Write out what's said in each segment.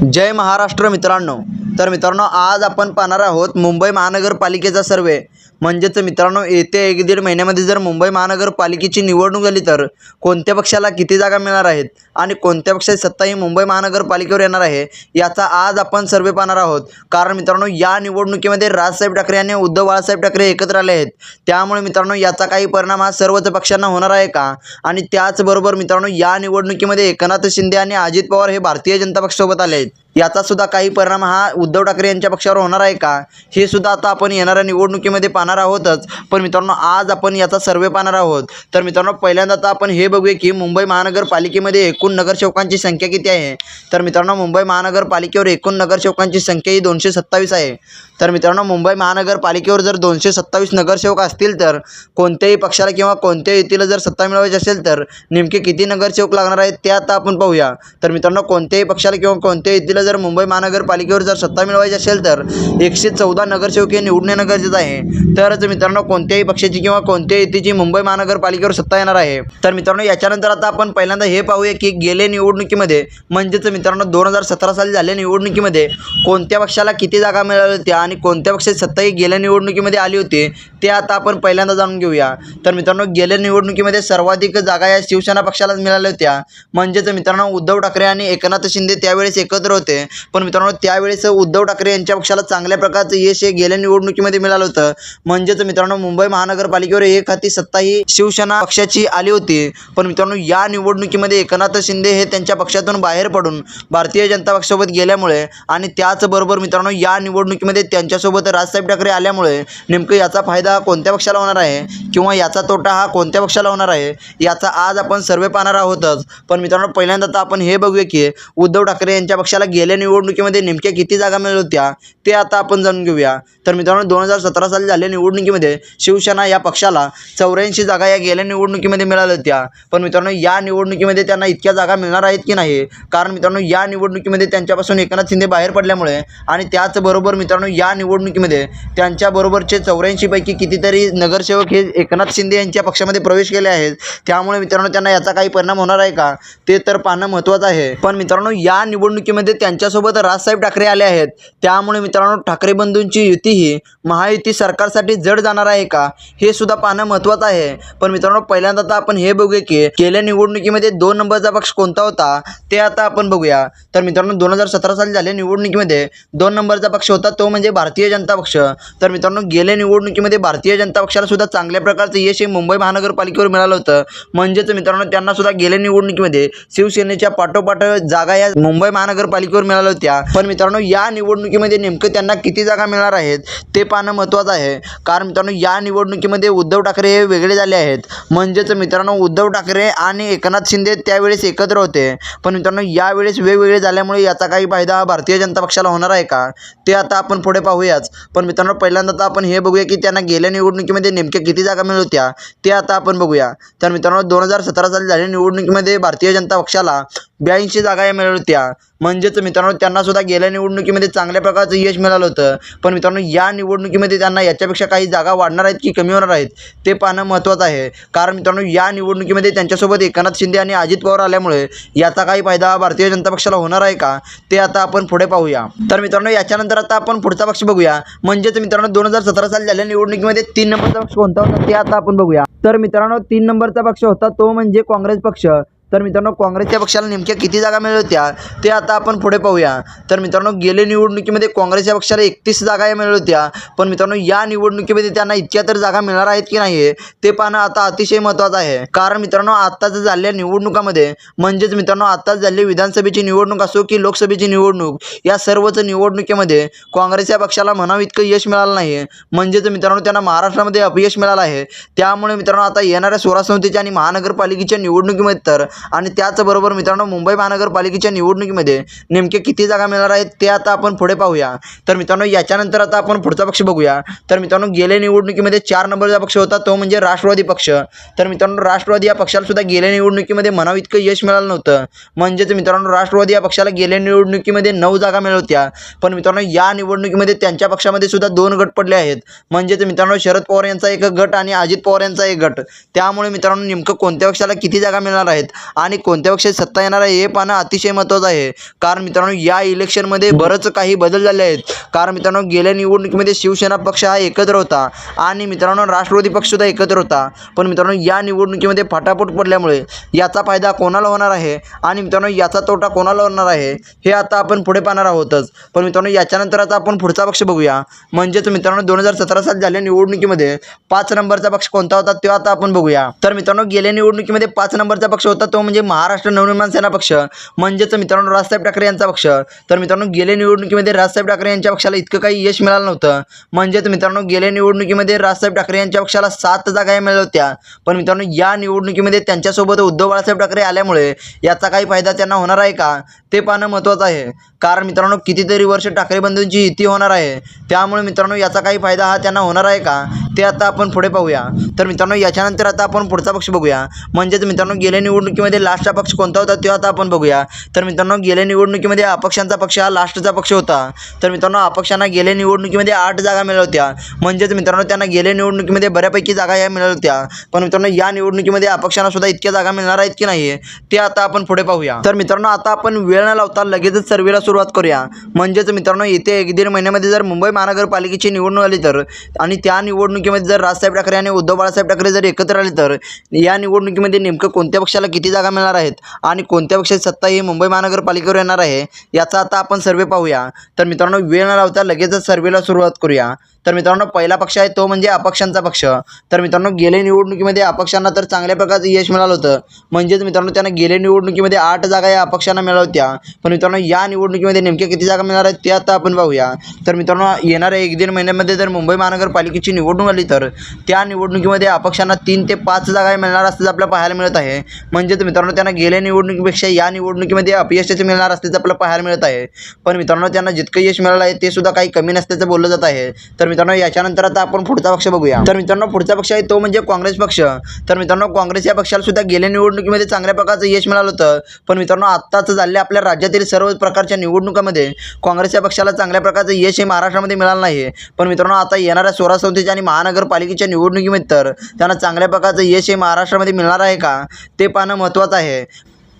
जय महाराष्ट्र मित्रांनो। तर मित्रांनो, आज आपण पाहणार आहोत मुंबई महानगरपालिकेचा सर्वे। म्हणजेच मित्रांनो, येत्या 1-1.5 महिन्यामध्ये जर मुंबई महानगरपालिकेची निवडणूक झाली तर कोणत्या पक्षाला किती जागा मिळणार आहेत आणि कोणत्या पक्षाची सत्ता ही मुंबई महानगरपालिकेवर येणार आहे, याचा आज आपण सर्वे पाहणार आहोत। कारण मित्रांनो, या निवडणुकीमध्ये राजसाहेब ठाकरे आणि उद्धव बाळासाहेब ठाकरे एकत्र आले आहेत। त्यामुळे मित्रांनो, याचा काही परिणाम हा सर्वच पक्षांना होणार आहे का? आणि त्याचबरोबर मित्रांनो, या निवडणुकीमध्ये एकनाथ शिंदे आणि अजित पवार हे भारतीय जनता पक्षासोबत आले आहेत। याचा सुद्धा काही परिणाम हा उद्धव ठाकरे यांच्या पक्षावर होणार आहे का, हे सुद्धा आता आपण येणाऱ्या निवडणुकीमध्ये पाहणार आहोतच। पण मित्रांनो, आज आपण याचा सर्वे पाहणार आहोत। तर मित्रांनो, पहिल्यांदा आता आपण हे बघूया की मुंबई महानगरपालिकेमध्ये एकूण नगरसेवकांची संख्या किती आहे। तर मित्रांनो, मुंबई महानगरपालिकेवर एकूण नगरसेवकांची संख्या ही 227 आहे। तर मित्रांनो, मुंबई महानगरपालिकेवर जर 227 नगरसेवक असतील तर कोणत्याही पक्षाला किंवा कोणत्याही युतीला जर सत्ता मिळवायची असेल तर नेमके किती नगरसेवक लागणार आहेत ते आता आपण पाहूया। तर मित्रांनो, कोणत्याही पक्षाला किंवा कोणत्याही युतीला जर मुंबई महानगरपालिकेवर जर सत्ता मिळवायची असेल तर 114 नगरसेवक हे निवडून येणं गरजेचं आहे। तरच मित्रांनो, कोणत्याही पक्षाची किंवा कोणत्याही युतीची मुंबई महानगरपालिकेवर सत्ता येणार आहे। तर मित्रांनो, याच्यानंतर आता आपण पहिल्यांदा हे पाहूया की गेल्या निवडणुकीमध्ये म्हणजेच मित्रांनो 2017 साली झालेल्या निवडणुकीमध्ये कोणत्या पक्षाला किती जागा मिळाल्या होत्या आणि कोणत्या पक्षाची सत्ता ही गेल्या निवडणुकीमध्ये आली होती ते आता आपण पहिल्यांदा जाणून घेऊया। तर मित्रांनो, गेल्या निवडणुकीमध्ये सर्वाधिक जागा या शिवसेना पक्षाला मिळाल्या होत्या। म्हणजेच मित्रांनो, उद्धव ठाकरे आणि एकनाथ शिंदे त्यावेळेस एकत्र होते। पण मित्रांनो, त्यावेळेस उद्धव ठाकरे यांच्या पक्षाला चांगल्या प्रकारचं यश हे गेल्या निवडणुकीमध्ये मिळालं होतं। म्हणजेच मित्रांनो, मुंबई महानगरपालिकेवर एक हाती सत्ता ही शिवसेना पक्षाची आली होती। पण मित्रांनो, या निवडणुकीमध्ये एकनाथ शिंदे हे त्यांच्या पक्षातून बाहेर पडून भारतीय जनता पक्षासोबत गेल्यामुळे आणि त्याचबरोबर मित्रांनो, या निवडणुकीमध्ये त्यांच्यासोबत राजसाहेब ठाकरे आल्यामुळे नेमकं याचा फायदा कोणत्या पक्षाला होणार आहे किंवा याचा तोटा हा कोणत्या पक्षाला होणार आहे, याचा आज आपण सर्वे पाहणार आहोतच। पण मित्रांनो, पहिल्यांदा तर आपण हे बघूया की उद्धव ठाकरे यांच्या पक्षाला गेल्या निवडणुकीमध्ये नेमक्या किती जागा मिळाल्या होत्या ते आता आपण जाणून घेऊया। तर मित्रांनो, 2017 साली झालेल्या निवडणुकीमध्ये शिवसेना या पक्षाला 84 जागा या गेल्या निवडणुकीमध्ये मिळाल्या होत्या। पण मित्रांनो, या निवडणुकीमध्ये त्यांना इतक्या जागा मिळणार आहेत की नाही, कारण मित्रांनो, या निवडणुकीमध्ये त्यांच्यापासून एकनाथ शिंदे बाहेर पडल्यामुळे आणि त्याचबरोबर मित्रांनो, या निवडणुकीमध्ये त्यांच्याबरोबरचे 84 पैकी कितीतरी नगरसेवक हे एकनाथ शिंदे यांच्या पक्षामध्ये प्रवेश केले आहेत। त्यामुळे मित्रांनो, त्यांना याचा काही परिणाम होणार आहे का ते तर पाहणं महत्त्वाचं आहे। पण मित्रांनो, या निवडणुकीमध्ये त्यांच्यासोबत राजसाहेब ठाकरे आले आहेत। त्यामुळे मित्रांनो, ठाकरे बंधूंची युती ही महायुती सरकारसाठी जड जाणार आहे का हे सुद्धा पाहणं महत्त्वाचं आहे। पण मित्रांनो, पहिल्यांदा तर आपण हे बघूया की गेल्या निवडणुकीमध्ये 2 नंबरचा पक्ष कोणता होता ते आता आपण बघूया। तर मित्रांनो, 2017 साली झालेल्या निवडणुकीमध्ये 2 नंबरचा पक्ष होता तो म्हणजे भारतीय जनता पक्ष। तर मित्रांनो, गेल्या निवडणुकीमध्ये भारतीय जनता पक्षाला सुद्धा चांगल्या प्रकारचं यश हे मुंबई महानगरपालिकेवर मिळालं होतं। म्हणजेच मित्रांनो, त्यांना सुद्धा गेल्या निवडणुकीमध्ये शिवसेनेच्या पाठोपाठ जागा या मुंबई महानगरपालिकेवर मिळाल्या होत्या। पण मित्रांनो, या निवडणुकीमध्ये नेमकं त्यांना किती जागा मिळणार आहेत ते पाहणं महत्त्वाचं आहे। कारण मित्रांनो, या निवडणुकीमध्ये उद्धव ठाकरे हे वेगळे झाले आहेत। म्हणजेच मित्रांनो, उद्धव ठाकरे आणि एकनाथ शिंदे त्यावेळेस एकत्र होते। पण मित्रांनो, यावेळेस वेगवेगळे झाल्यामुळे याचा काही फायदा भारतीय जनता पक्षाला होणार आहे का ते आता आपण पुढे पाहूयाच। पण मित्रांनो, पहिल्यांदा तर आपण हे बघूया की त्यांना गेल्या निवडणुकीमध्ये नेमक्या किती जागा मिळाल्या होत्या ते आता आपण बघूया। तर मित्रांनो, 2017 साली झालेल्या निवडणुकीमध्ये भारतीय जनता पक्षाला 82 जागा या मिळाल्या होत्या। म्हणजेच मित्रांनो, त्यांना सुद्धा गेल्या निवडणुकीमध्ये चांगल्या प्रकारचं यश मिळालं होतं। पण मित्रांनो, या निवडणुकीमध्ये त्यांना याच्यापेक्षा काही जागा वाढणार आहेत की कमी होणार आहेत ते पाहणं महत्त्वाचं आहे। कारण मित्रांनो, या निवडणुकीमध्ये त्यांच्यासोबत एकनाथ शिंदे आणि अजित पवार आल्यामुळे याचा काही फायदा भारतीय जनता पक्षाला होणार आहे का ते आता आपण पुढे पाहूया। तर मित्रांनो, याच्यानंतर आता आपण पुढचा पक्ष बघूया। म्हणजेच मित्रांनो, 2017 साली झालेल्या निवडणुकीमध्ये 3 नंबरचा पक्ष कोणता होता ते आता आपण बघूया। तर मित्रांनो, 3 नंबरचा पक्ष होता तो म्हणजे काँग्रेस पक्ष। तर मित्रांनो, काँग्रेसच्या पक्षाला नेमक्या किती जागा मिळाल्या होत्या ते आता आपण पुढे पाहूया। तर मित्रांनो, गेल्या निवडणुकीमध्ये काँग्रेसच्या पक्षाला 31 जागा या मिळाल्या होत्या। पण मित्रांनो, या निवडणुकीमध्ये त्यांना इतक्या तर जागा मिळणार आहेत की नाही ते पाहणं आता अतिशय महत्त्वाचं आहे। कारण मित्रांनो, आत्ताच झालेल्या निवडणुकामध्ये म्हणजेच मित्रांनो, आत्ताच झालेली विधानसभेची निवडणूक असो की लोकसभेची निवडणूक, या सर्वच निवडणुकीमध्ये काँग्रेसच्या पक्षाला म्हणावं इतकं यश मिळालं नाही। म्हणजेच मित्रांनो, त्यांना महाराष्ट्रामध्ये अपयश मिळालं आहे। त्यामुळे मित्रांनो, आता येणाऱ्या स्वराज्य संस्थेच्या आणि महानगरपालिकेच्या निवडणुकीमध्ये तर आणि त्याचबरोबर मित्रांनो, मुंबई महानगरपालिकेच्या निवडणुकीमध्ये नेमके किती जागा मिळणार आहेत ते आता आपण पुढे पाहूया। तर मित्रांनो, याच्यानंतर आता आपण पुढचा पक्ष बघूया। तर मित्रांनो, गेल्या निवडणुकीमध्ये 4 नंबरचा पक्ष होता तो म्हणजे राष्ट्रवादी पक्ष। तर मित्रांनो, राष्ट्रवादी या पक्षाला सुद्धा गेल्या निवडणुकीमध्ये म्हणावं इतकं यश मिळालं नव्हतं। म्हणजेच मित्रांनो, राष्ट्रवादी या पक्षाला गेल्या निवडणुकीमध्ये 9 जागा मिळाल्या होत्या। पण मित्रांनो, या निवडणुकीमध्ये त्यांच्या पक्षामध्ये सुद्धा 2 गट पडले आहेत। म्हणजेच मित्रांनो, शरद पवार यांचा एक गट आणि अजित पवार यांचा एक गट। त्यामुळे मित्रांनो, नेमकं कोणत्या पक्षाला किती जागा मिळणार आहेत आणि कोणत्या पक्षाची सत्ता येणार आहे हे पाहणं अतिशय महत्त्वाचं आहे. कारण मित्रांनो या इलेक्शनमध्ये बरंच काही बदल झाले आहेत. कारण मित्रांनो गेल्या निवडणुकीमध्ये शिवसेना पक्ष हा एकत्र होता आणि मित्रांनो राष्ट्रवादी पक्षसुद्धा एकत्र होता. पण मित्रांनो या निवडणुकीमध्ये फाटाफूट पडल्यामुळे याचा फायदा कोणाला होणार आहे आणि मित्रांनो याचा तोटा कोणाला होणार आहे हे आता आपण पुढे पाहणार आहोतच. पण मित्रांनो याच्यानंतर आता आपण पुढचा पक्ष बघूया. म्हणजेच मित्रांनो 2017 साली झालेल्या निवडणुकीमध्ये 5 नंबरचा पक्ष कोणता होता ते आता आपण बघूया. तर मित्रांनो गेल्या निवडणुकीमध्ये 5 नंबरचा पक्ष होता तो म्हणजे महाराष्ट्र नवनिर्माण सेना पक्ष, म्हणजेच मित्रांनो राजसाहेब ठाकरे यांचा पक्ष. तर मित्रांनो गेल्या निवडणुकीमध्ये राजसाहेब ठाकरे यांच्या पक्षाला इतकं काही यश मिळालं नव्हतं. म्हणजेच मित्रांनो गेल्या निवडणुकीमध्ये राजसाहेब ठाकरे यांच्या पक्षाला 7 जागा मिळाल्या होत्या. पण मित्रांनो या निवडणुकीमध्ये त्यांच्यासोबत उद्धव बाळासाहेब ठाकरे आल्यामुळे याचा काही फायदा त्यांना होणार आहे का ते पाहणं महत्त्वाचं आहे. कारण मित्रांनो कितीतरी वर्ष ठाकरे बंधूंची युती होणार आहे, त्यामुळे मित्रांनो याचा काही फायदा हा त्यांना होणार आहे का ते आता आपण पुढे पाहूया. तर मित्रांनो याच्यानंतर आता आपण पुढचा पक्ष बघूया. म्हणजेच मित्रांनो गेल्या निवडणुकीमध्ये लास्टचा पक्ष कोणता होता ते आता आपण बघूया. तर मित्रांनो गेल्या निवडणुकीमध्ये अपक्षांचा पक्ष हा लास्टचा पक्ष होता. तर मित्रांनो अपक्षांना गेल्या निवडणुकीमध्ये 8 जागा मिळाल्या होत्या. म्हणजेच मित्रांनो त्यांना गेल्या निवडणुकीमध्ये बऱ्यापैकी जागा या मिळाल्या होत्या. पण मित्रांनो या निवडणुकीमध्ये अपक्षांना सुद्धा इतक्या जागा मिळणार आहेत की नाही ते आता आपण पुढे पाहूया. तर मित्रांनो आता आपण वेळ न लावता लगेचच सर्वेला सुरुवात करूया. म्हणजेच मित्रांनो येत्या 1-1.5 महिन्यामध्ये जर मुंबई महानगरपालिकेची निवडणूक आली तर आणि त्या निवडणुकीमध्ये जर राजसाहेब ठाकरे आणि उद्धव बाळासाहेब ठाकरे जर एकत्र आले तर या निवडणुकीमध्ये नेमकं कोणत्या पक्षाला किती जागा मिळणार आहेत आणि कोणत्या पक्षाची सत्ता ही मुंबई महानगरपालिकेवर येणार आहे याचा आता आपण सर्वे पाहूया. तर मित्रांनो वेळ न लावता लगेचच सर्वेला सुरुवात करूया. तर मित्रांनो पहिला पक्ष आहे तो म्हणजे अपक्षांचा पक्ष. तर मित्रांनो गेल्या निवडणुकीमध्ये अपक्षांना तर चांगल्या प्रकारचं यश मिळालं होतं. म्हणजेच मित्रांनो त्यांना गेल्या निवडणुकीमध्ये 8 जागा या अपक्षांना मिळाल्या होत्या. पण मित्रांनो या निवडणुकीमध्ये नेमक्या किती जागा मिळणार आहेत ते आता आपण पाहूया. तर मित्रांनो येणाऱ्या 1-1.5 महिन्यामध्ये जर मुंबई महानगरपालिकेची निवडणूक आली तर त्या निवडणुकीमध्ये अपक्षांना 3 ते 5 जागा मिळणार असल्याचं आपल्याला पाहायला मिळत आहे. म्हणजेच मित्रांनो त्यांना गेल्या निवडणुकीपेक्षा या निवडणुकीमध्ये अपयशाचे मिळणार असल्याचं आपल्याला पाहायला मिळत आहे. पण मित्रांनो त्यांना जितकं यश मिळालं आहे ते सुद्धा काही कमी नसल्याचं बोललं जात आहे. तर मित्रांनो याच्यानंतर आता आपण पुढचा पक्ष बघूया. तर मित्रांनो पुढचा पक्ष आहे तो म्हणजे काँग्रेस पक्ष. तर मित्रांनो काँग्रेस या पक्षाला सुद्धा गेल्या निवडणुकीमध्ये चांगल्या प्रकारचं यश मिळालं होतं. पण मित्रांनो आत्ताच झालेल्या आपल्या राज्यातील सर्व प्रकारच्या निवडणुकांमध्ये काँग्रेस या पक्षाला चांगल्या प्रकारचं यश हे महाराष्ट्रामध्ये मिळालं नाही. पण मित्रांनो आता येणाऱ्या स्वराज्य संस्थेच्या आणि महानगरपालिकेच्या निवडणुकीमध्ये तर त्यांना चांगल्या प्रकारचं यश हे महाराष्ट्रामध्ये मिळणार आहे का ते पाहणं महत्त्वाचं आहे.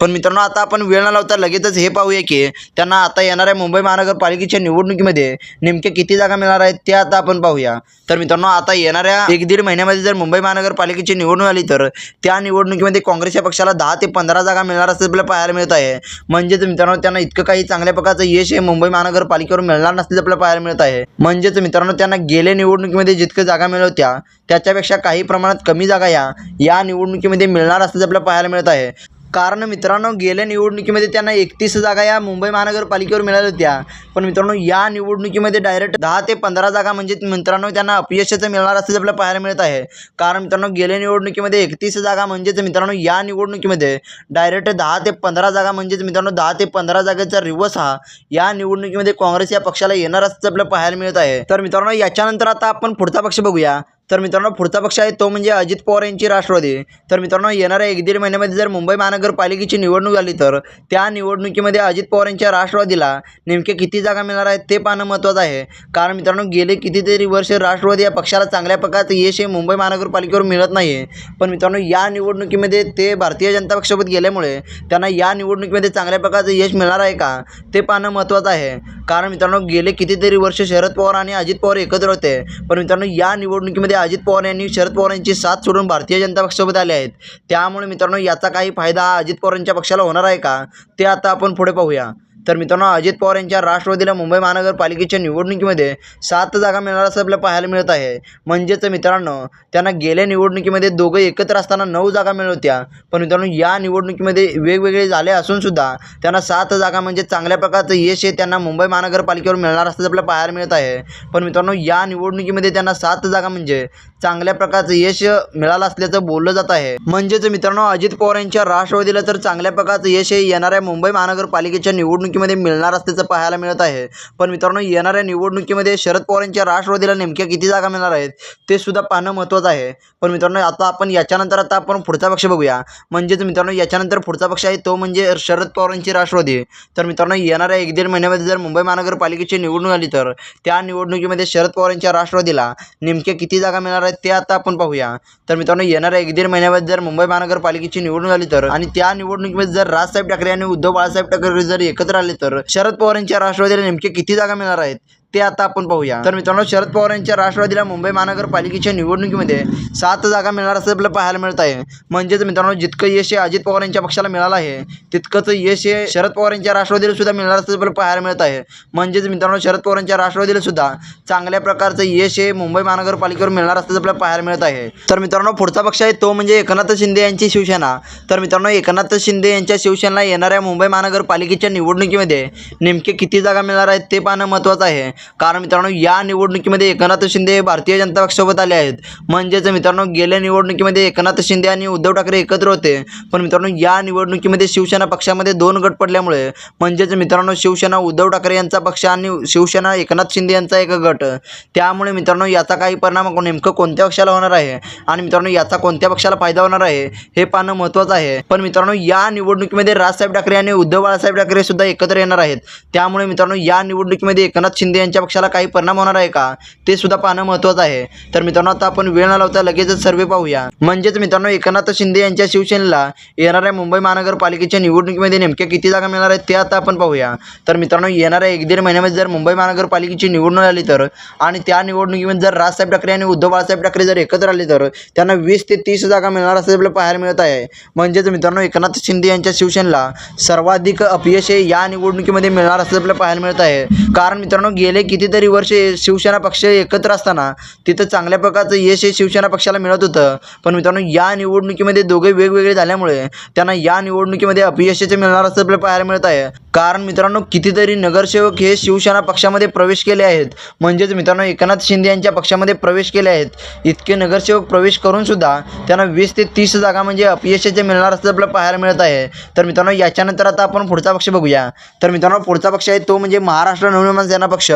पण मित्रांनो आता आपण वेळ न लावता लगेचच हे पाहूया की त्यांना आता येणाऱ्या मुंबई महानगरपालिकेच्या निवडणुकीमध्ये नेमक्या किती जागा मिळणार आहेत ते आता आपण पाहूया. तर मित्रांनो आता येणाऱ्या 1-1.5 महिन्यामध्ये जर मुंबई महानगरपालिकेची निवडणूक आली तर त्या निवडणुकीमध्ये काँग्रेसच्या पक्षाला 10 ते 15 जागा मिळणार असं आपल्याला पाहायला मिळत आहे. म्हणजेच मित्रांनो त्यांना इतकं काही चांगल्या प्रकारचं यश हे मुंबई महानगरपालिकेवर मिळणार नसल्याचं आपल्याला पाहायला मिळत आहे. म्हणजेच मित्रांनो त्यांना गेल्या निवडणुकीमध्ये जितकं जागा मिळत होत्या त्याच्यापेक्षा काही प्रमाणात कमी जागा या निवडणुकीमध्ये मिळणार असल्याचं आपल्याला पाहायला मिळत आहे. कारण मित्रांनो गेल्या निवडणुकीमध्ये त्यांना 31 जागा या मुंबई महानगरपालिकेवर मिळाल्या होत्या. पण मित्रांनो या निवडणुकीमध्ये डायरेक्ट 10 ते 15 जागा म्हणजे मित्रांनो त्यांना अपयशाचं मिळणार असल्याचं आपल्याला पाहायला मिळत आहे. कारण मित्रांनो गेल्या निवडणुकीमध्ये 31 जागा म्हणजेच मित्रांनो या निवडणुकीमध्ये डायरेक्ट 10 ते 15 जागा म्हणजेच मित्रांनो 10 ते 15 जागेचा रिवर्स हा या निवडणुकीमध्ये काँग्रेस या पक्षाला येणार असल्याचं आपल्याला पाहायला मिळत आहे. तर मित्रांनो याच्यानंतर आता आपण पुढचा पक्ष बघूया. तर मित्रांनो पुढचा पक्ष आहे तो म्हणजे अजित पवार यांची राष्ट्रवादी. तर मित्रांनो येणाऱ्या 1-1.5 महिन्यामध्ये जर मुंबई महानगरपालिकेची निवडणूक आली तर त्या निवडणुकीमध्ये अजित पवार यांच्या राष्ट्रवादीला नेमके किती जागा मिळणार आहेत ते पाहणं महत्त्वाचं आहे. कारण मित्रांनो गेले कितीतरी वर्ष राष्ट्रवादी या पक्षाला चांगल्या प्रकारचं यश हे मुंबई महानगरपालिकेवर मिळत नाही. पण मित्रांनो या निवडणुकीमध्ये ते भारतीय जनता पक्षासोबत गेल्यामुळे त्यांना या निवडणुकीमध्ये चांगल्या प्रकारचं यश मिळणार आहे का ते पाहणं महत्त्वाचं आहे. कारण मित्रांनो गेले कितीतरी वर्ष शरद पवार आणि अजित पवार एकत्र होते. पण मित्रांनो या निवडणुकीमध्ये अजित पवार यांनी शरद पवार यांची साथ सोडून भारतीय जनता पक्षासोबत आले आहेत. त्यामुळे मित्रांनो याचा काही फायदा हा अजित पवार यांच्या पक्षाला होणार आहे का ते आता आपण पुढे पाहूया. तर मित्रांनो अजित पवार यांच्या राष्ट्रवादीला मुंबई महानगरपालिकेच्या निवडणुकीमध्ये 7 जागा मिळणार असं आपल्याला पाहायला मिळत आहे. म्हणजेच मित्रांनो त्यांना गेल्या निवडणुकीमध्ये दोघं एकत्र असताना 9 जागा मिळत होत्या. पण मित्रांनो या निवडणुकीमध्ये वेगवेगळे झाले असूनसुद्धा त्यांना 7 जागा म्हणजे चांगल्या प्रकारचं यश हे त्यांना मुंबई महानगरपालिकेवर मिळणार असल्याचं आपल्याला पाहायला मिळत आहे. पण मित्रांनो या निवडणुकीमध्ये त्यांना 7 जागा म्हणजे चांगल्या प्रकारचं यश मिळालं असल्याचं बोललं जात आहे. म्हणजेच मित्रांनो अजित पवार यांच्या राष्ट्रवादीला तर चांगल्या प्रकारचं यश हे येणाऱ्या मुंबई महानगरपालिकेच्या निवडणुकीमध्ये निवडणुकीमध्ये मिळणार असल्याचं पाहायला मिळत आहे. पण मित्रांनो, येणाऱ्या निवडणुकीमध्ये शरद पवार यांच्या राष्ट्रवादीला नेमक्या किती जागा मिळणार आहेत ते सुद्धा पाहणं महत्त्वाचं आहे. पण मित्रांनो, आता आपण पुढचा पक्ष बघूया. म्हणजेच मित्रांनो, याच्यानंतर पुढचा पक्ष आहे तो म्हणजे शरद पवारांची राष्ट्रवादी. तर मित्रांनो, येणाऱ्या 1-1.5 महिन्यामध्ये जर मुंबई महानगरपालिकेची निवडणूक आली तर त्या निवडणुकीमध्ये शरद पवारांच्या राष्ट्रवादीला नेमक्या किती जागा मिळणार आहेत ते आता आपण पाहूया. तर मित्रांनो, येणाऱ्या 1-1.5 महिन्यामध्ये जर मुंबई महानगरपालिकेची निवडणूक आली तर आणि त्या निवडणुकीमध्ये जर राजसाहेब ठाकरे आणि उद्धव बाळासाहेब ठाकरे जर एकत्र आले तर शरद पवारांच्या राष्ट्रवादीला नेमके किती जागा मिळणार आहेत ते आता आपण पाहूया. तर मित्रांनो, शरद पवार यांच्या राष्ट्रवादीला मुंबई महानगरपालिकेच्या निवडणुकीमध्ये 7 जागा मिळणार असं आपल्याला पाहायला मिळत आहे. म्हणजेच मित्रांनो, जितकं यश हे अजित पवार यांच्या पक्षाला मिळालं आहे तितकंच यश हे शरद पवार यांच्या राष्ट्रवादीला सुद्धा मिळणार असं आपल्याला पाहायला मिळत आहे. म्हणजेच मित्रांनो, शरद पवार यांच्या राष्ट्रवादीला सुद्धा चांगल्या प्रकारचं यश हे मुंबई महानगरपालिकेवर मिळणार असल्याचं आपल्याला पाहायला मिळत आहे. तर मित्रांनो, पुढचा पक्ष आहे तो म्हणजे एकनाथ शिंदे यांची शिवसेना. तर मित्रांनो, एकनाथ शिंदे यांच्या शिवसेनेला येणाऱ्या मुंबई महानगरपालिकेच्या निवडणुकीमध्ये नेमके किती जागा मिळणार आहेत ते पाहणं महत्त्वाचं आहे. कारण मित्रांनो, या निवडणुकीमध्ये एकनाथ शिंदे भारतीय जनता पक्षासोबत आले आहेत. म्हणजेच मित्रांनो, गेल्या निवडणुकीमध्ये एकनाथ शिंदे आणि उद्धव ठाकरे एकत्र होते. पण मित्रांनो, या निवडणुकीमध्ये शिवसेना पक्षामध्ये 2 गट पडल्यामुळे म्हणजेच मित्रांनो, शिवसेना उद्धव ठाकरे यांचा पक्ष आणि शिवसेना एकनाथ शिंदे यांचा एक गट. त्यामुळे मित्रांनो, याचा काही परिणाम नेमकं कोणत्या पक्षाला होणार आहे आणि मित्रांनो, याचा कोणत्या पक्षाला फायदा होणार आहे हे पाहणं महत्त्वाचं आहे. पण मित्रांनो, या निवडणुकीमध्ये राजसाहेब ठाकरे आणि उद्धव बाळासाहेब ठाकरे सुद्धा एकत्र येणार आहेत. त्यामुळे मित्रांनो, या निवडणुकीमध्ये एकनाथ शिंदे यांच्या पक्षाला काही परिणाम होणार आहे का ते सुद्धा पाहणं महत्त्वाचं आहे. तर मित्रांनो, आता आपण वेळ न लावता लगेचच सर्वे पाहूया. म्हणजेच मित्रांनो, एकनाथ शिंदे यांच्या शिवसेनेला येणाऱ्या मुंबई महानगरपालिकेच्या निवडणुकीमध्ये नेमक्या किती जागा मिळणार आहेत ते आता आपण पाहूया. तर मित्रांनो, येणाऱ्या 1-1.5 महिन्यामध्ये जर मुंबई महानगरपालिकेची निवडणूक आली तर आणि त्या निवडणुकीमध्ये जर राजसाहेब ठाकरे आणि उद्धव बाळासाहेब ठाकरे जर एकत्र आले तर त्यांना 20 ते 30 जागा मिळणार असं आपल्याला पाहायला मिळत आहे. म्हणजेच मित्रांनो, एकनाथ शिंदे यांच्या शिवसेनेला सर्वाधिक अपयश हे या निवडणुकीमध्ये मिळणार असं आपल्याला पाहायला मिळत आहे. कारण मित्रांनो, गेले कितीतरी वर्षे शिवसेना पक्ष एकत्र असताना तिथं चांगल्या प्रकारचं यश हे शिवसेना पक्षाला मिळत होतं. पण मित्रांनो, या निवडणुकीमध्ये दोघे वेगवेगळे झाल्यामुळे त्यांना या निवडणुकीमध्ये अपयशाचे मिळणार असं आपल्याला पाहायला मिळत आहे. कारण मित्रांनो, कितीतरी नगरसेवक हे शिवसेना पक्षामध्ये प्रवेश केले आहेत. म्हणजेच मित्रांनो, एकनाथ शिंदे यांच्या पक्षामध्ये प्रवेश केले आहेत. इतके नगरसेवक प्रवेश करून सुद्धा त्यांना 20 ते 30 जागा म्हणजे अपयशाचे मिळणार असं आपल्याला पाहायला मिळत आहे. तर मित्रांनो, याच्यानंतर आता आपण पुढचा पक्ष बघूया. तर मित्रांनो, पुढचा पक्ष आहे तो म्हणजे महाराष्ट्र नवनिर्माण सेना पक्ष.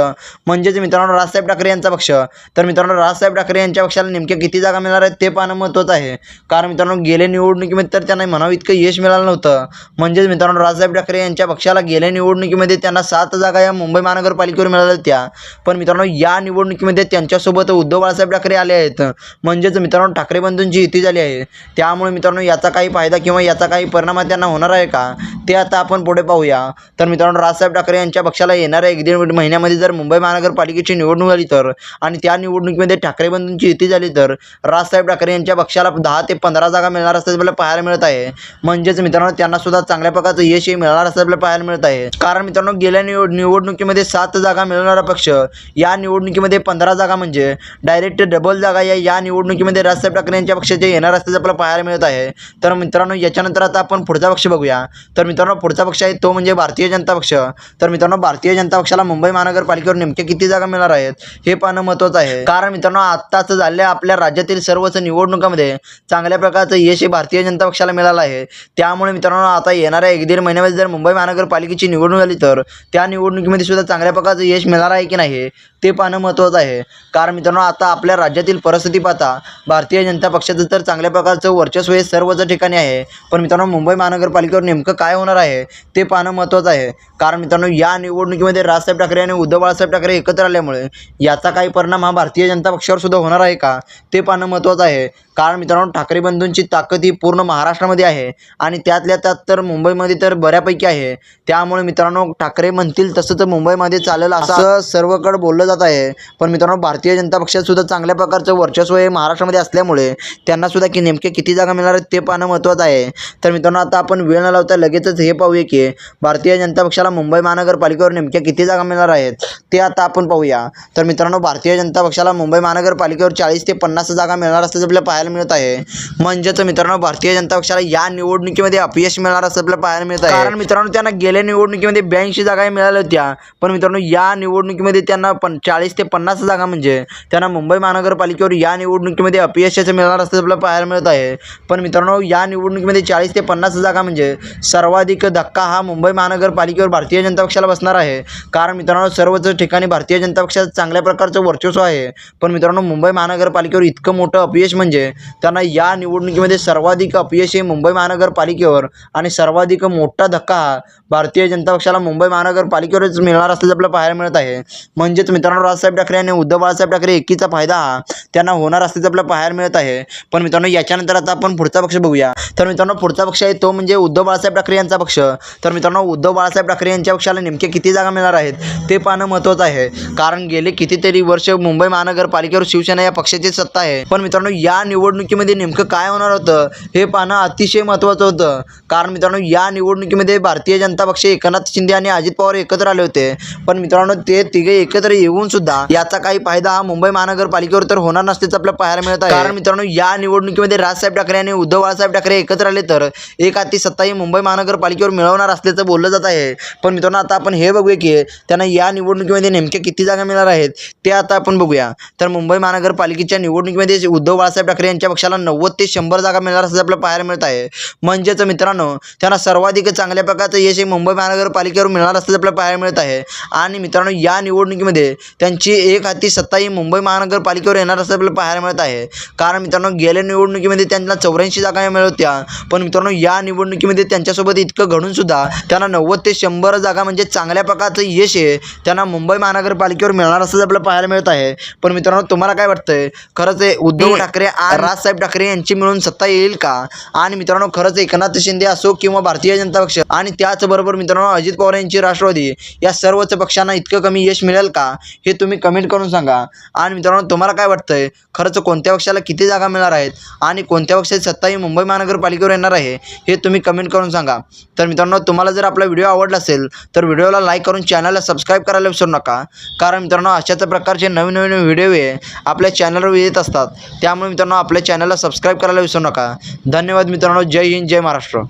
म्हणजेच मित्रांनो, राजसाहेब ठाकरे यांचा पक्ष. तर मित्रांनो, राजसाहेब ठाकरे यांच्या पक्षाला नेमक्या किती जागा मिळणार आहेत ते पाहणं महत्त्वाचं आहे. कारण मित्रांनो, गेल्या निवडणुकीमध्ये तर त्यांना म्हणावं इतकं यश मिळालं नव्हतं. म्हणजेच मित्रांनो, राजसाहेब ठाकरे यांच्या पक्षाला गेल्या निवडणुकीमध्ये त्यांना 7 जागा या मुंबई महानगरपालिकेवर मिळाल्या होत्या. पण मित्रांनो, या निवडणुकीमध्ये त्यांच्यासोबत उद्धव बाळासाहेब ठाकरे आले आहेत. म्हणजेच मित्रांनो, ठाकरे बंधूंची युती झाली आहे. त्यामुळे मित्रांनो, याचा काही फायदा किंवा याचा काही परिणाम त्यांना होणार आहे का ते आता आपण पुढे पाहूया. तर मित्रांनो, राजसाहेब ठाकरे यांच्या पक्षाला येणाऱ्या 1-1.5 महिन्यामध्ये जर मुंबई महानगरपालिकेची निवडणूक आली तर आणि त्या निवडणुकीमध्ये ठाकरे बंधूंची युती झाली तर राजसाहेब ठाकरे यांच्या पक्षाला 10 ते 15 जागा मिळणार असं आपल्याला पाहायला मिळत आहे. म्हणजेच मित्रांनो, त्यांना सुद्धा चांगल्या प्रकारचं यश मिळणार असं आपल्याला पाहायला मिळत आहे. कारण मित्रांनो, गेल्या निवडणुकीमध्ये 7 जागा मिळवणारा पक्ष या निवडणुकीमध्ये 15 जागा म्हणजे डायरेक्ट डबल जागा या निवडणुकीमध्ये राजसाहेब ठाकरे यांच्या पक्षाचे येणार असल्याचं आपल्याला पाहायला मिळत आहे. तर मित्रांनो, याच्यानंतर आता आपण पुढचा पक्ष बघूया. तर मित्रांनो, पुढचा पक्ष आहे तो म्हणजे भारतीय जनता पक्ष. तर मित्रांनो, भारतीय जनता पक्षाला मुंबई महानगरपालिकेवर नेमके किती जागा मिळणार आहेत हे पाहणं महत्त्वाचं आहे. कारण मित्रांनो, आत्ताच झालेल्या आपल्या राज्यातील सर्वच निवडणुकांमध्ये चांगल्या प्रकारचं यश हे भारतीय जनता पक्षाला मिळालं आहे. त्यामुळे मित्रांनो, आता येणाऱ्या 1-1.5 महिन्यामध्ये जर मुंबई महानगरपालिकेची निवडणूक आली तर त्या निवडणुकीमध्ये सुद्धा चांगल्या प्रकारचं यश मिळणार आहे की नाही ते पाहणं महत्त्वाचं आहे. कारण मित्रांनो, आता आपल्या राज्यातील परिस्थिती पाहता भारतीय जनता पक्षाचं तर चांगल्या प्रकारचं वर्चस्व हे सर्वच ठिकाणी आहे. पण मित्रांनो, मुंबई महानगरपालिकेवर नेमकं काय होणार आहे ते पाहणं महत्त्वाचं आहे. कारण मित्रांनो, या निवडणुकीमध्ये राजसाहेब ठाकरे आणि उद्धव बाळासाहेब ठाकरे एकत्र आल्यामुळे याचा काही परिणाम हा भारतीय जनता पक्षावर सुद्धा होणार आहे का ते पाहणं महत्त्वाचं आहे. कारण मित्रांनो, ठाकरे बंधूंची ताकद ही पूर्ण महाराष्ट्रामध्ये आहे आणि त्यातल्या त्यात तर मुंबईमध्ये तर बऱ्यापैकी आहे. त्यामुळे मित्रांनो, ठाकरे म्हणतील तसं तर मुंबईमध्ये चालेल असं सर्वकडे बोललं जात आहे. पण मित्रांनो, भारतीय जनता पक्षात सुद्धा चांगल्या प्रकारचं वर्चस्व हे महाराष्ट्रामध्ये असल्यामुळे त्यांना सुद्धा की नेमके किती जागा मिळणार आहेत ते पाहणं महत्त्वाचं आहे. तर मित्रांनो, आता आपण वेळ न लावता लगेचच हे पाहूया की भारतीय जनता पक्षाला मुंबई महानगरपालिकेवर नेमक्या किती जागा मिळणार आहेत ते ते आता आपण पाहूया. तर मित्रांनो, भारतीय जनता पक्षाला मुंबई महानगरपालिकेवर 40 ते 50 जागा मिळणार असल्याचं आपल्याला पाहायला मिळत आहे. म्हणजेच मित्रांनो, भारतीय जनता पक्षाला या निवडणुकीमध्ये अपयश मिळणार असं आपल्याला पाहायला मिळत आहे. कारण मित्रांनो, त्यांना गेल्या निवडणुकीमध्ये 82 जागा मिळाल्या होत्या, पण मित्रांनो या निवडणुकीमध्ये त्यांना 40 ते 50 जागा म्हणजे त्यांना मुंबई महानगरपालिकेवर या निवडणुकीमध्ये अपयशाचं मिळणार असल्याचं आपल्याला पाहायला मिळत आहे. पण मित्रांनो, या निवडणुकीमध्ये 40 ते 50 जागा म्हणजे सर्वाधिक धक्का हा मुंबई महानगरपालिकेवर भारतीय जनता पक्षाला बसणार आहे. कारण मित्रांनो, सर्वच ठिकाणी भारतीय जनता पक्षाचं चांगल्या प्रकारचं वर्चस्व आहे. पण मित्रांनो, मुंबई महानगरपालिकेवर इतकं मोठं अपयश म्हणजे त्यांना या निवडणुकीमध्ये सर्वाधिक अपयश हे मुंबई महानगरपालिकेवर आणि सर्वाधिक मोठा धक्का हा भारतीय जनता पक्षाला मुंबई महानगरपालिकेवरच मिळणार असल्याचं आपल्याला पाहायला मिळत आहे. म्हणजेच मित्रांनो, राजसाहेब ठाकरे आणि उद्धव बाळासाहेब ठाकरे एकीचा फायदा हा त्यांना होणार असल्याचं आपल्याला पाहायला मिळत आहे. पण मित्रांनो, याच्यानंतर आता आपण पुढचा पक्ष बघूया. तर मित्रांनो, पुढचा पक्ष आहे तो म्हणजे उद्धव बाळासाहेब ठाकरे यांचा पक्ष. तर मित्रांनो, उद्धव बाळासाहेब ठाकरे यांच्या पक्षाला नेमके किती जागा मिळणार आहेत ते पाहणं महत्त्वाचं आहे. कारण गेले कितीतरी वर्ष मुंबई महानगरपालिकेवर शिवसेना या पक्षाची सत्ता आहे. पण मित्रांनो, या निवडणुकीमध्ये नेमकं काय होणार होतं हे पाहणं अतिशय महत्त्वाचं होतं. कारण मित्रांनो, या निवडणुकीमध्ये भारतीय जनता पक्ष एकनाथ शिंदे आणि अजित पवार एकत्र आले होते. पण मित्रांनो, ते तिघे एकत्र येऊन सुद्धा याचा काही फायदा हा मुंबई महानगरपालिकेवर तर होणार नसल्याचं आपल्याला पाहायला मिळत आहे. कारण मित्रांनो, या निवडणुकीमध्ये राजसाहेब ठाकरे आणि उद्धव बाळासाहेब ठाकरे एकत्र आले तर एक हाती सत्ता ही मुंबई महानगरपालिकेवर मिळवणार असल्याचं बोललं जात आहे. पण मित्रांनो, आता आपण हे बघूया की त्यांना या निवडणुकीमध्ये नेमक्या किती जागा मिळणार आहेत ते आता आपण बघूया. तर मुंबई महानगरपालिकेच्या निवडणुकीमध्ये उद्धव बाळासाहेब ठाकरे यांच्या पक्षाला 90 ते 100 जागा मिळणार असल्याचं आपल्याला पाहायला मिळत आहे. म्हणजेच मित्रांनो, त्यांना सर्वाधिक चांगल्या प्रकारचं यश हे मुंबई महानगरपालिकेवर मिळणार असल्याचं आपल्याला पाहायला मिळत आहे. आणि मित्रांनो, या निवडणुकीमध्ये त्यांची एक हाती सत्ता ही मुंबई महानगरपालिकेवर येणार असं आपल्याला पाहायला मिळत आहे. कारण मित्रांनो, गेल्या निवडणुकीमध्ये त्यांना 84 जागा मिळत होत्या. पण मित्रांनो, या निवडणुकीमध्ये त्यांच्यासोबत इतकं घडून सुद्धा त्यांना 90 ते 100 जागा म्हणजे चांगल्या प्रकारचं यश आहे त्यांना मुंबई महानगरपालिकेवर मिळणार असं आपल्याला पाहायला मिळत आहे. पण मित्रांनो, तुम्हाला काय वाटतंय, खरंच उद्धव ठाकरे आणि राजसाहेब ठाकरे यांची मिळून सत्ता येईल का? आणि मित्रांनो, खरंच एकनाथ शिंदे असो किंवा भारतीय जनता पक्ष आणि त्याचबरोबर मित्रांनो अजित पवार यांची राष्ट्रवादी या सर्वच पक्षांना इतकं कमी यश मिळेल का हे तुम्ही कमेंट करून सांगा. आणि मित्रांनो, तुम्हाला काय वाटतंय, खरंच कोणत्या पक्षाला किती जागा मिळणार आहेत आणि कोणत्या पक्षाची सत्ता ही मुंबई महानगरपालिकेवर येणार आहे हे तुम्ही कमेंट करून सांगा. तर मित्रांनो, तुम्हाला जर आपला व्हिडिओ आवडला असेल तर व्हिडिओला लाईक करून चॅनलला सबस्क्राईब करायला विसरू नका. कारण मित्रांनो, अशाच प्रकारचे नवीन नवीन व्हिडिओ आपल्या चॅनलवर येत असतात. त्यामुळे मित्रांनो, आपल्या चॅनलला सबस्क्राईब करायला विसरू नका. धन्यवाद मित्रांनो. जय हिंद, जय महाराष्ट्र.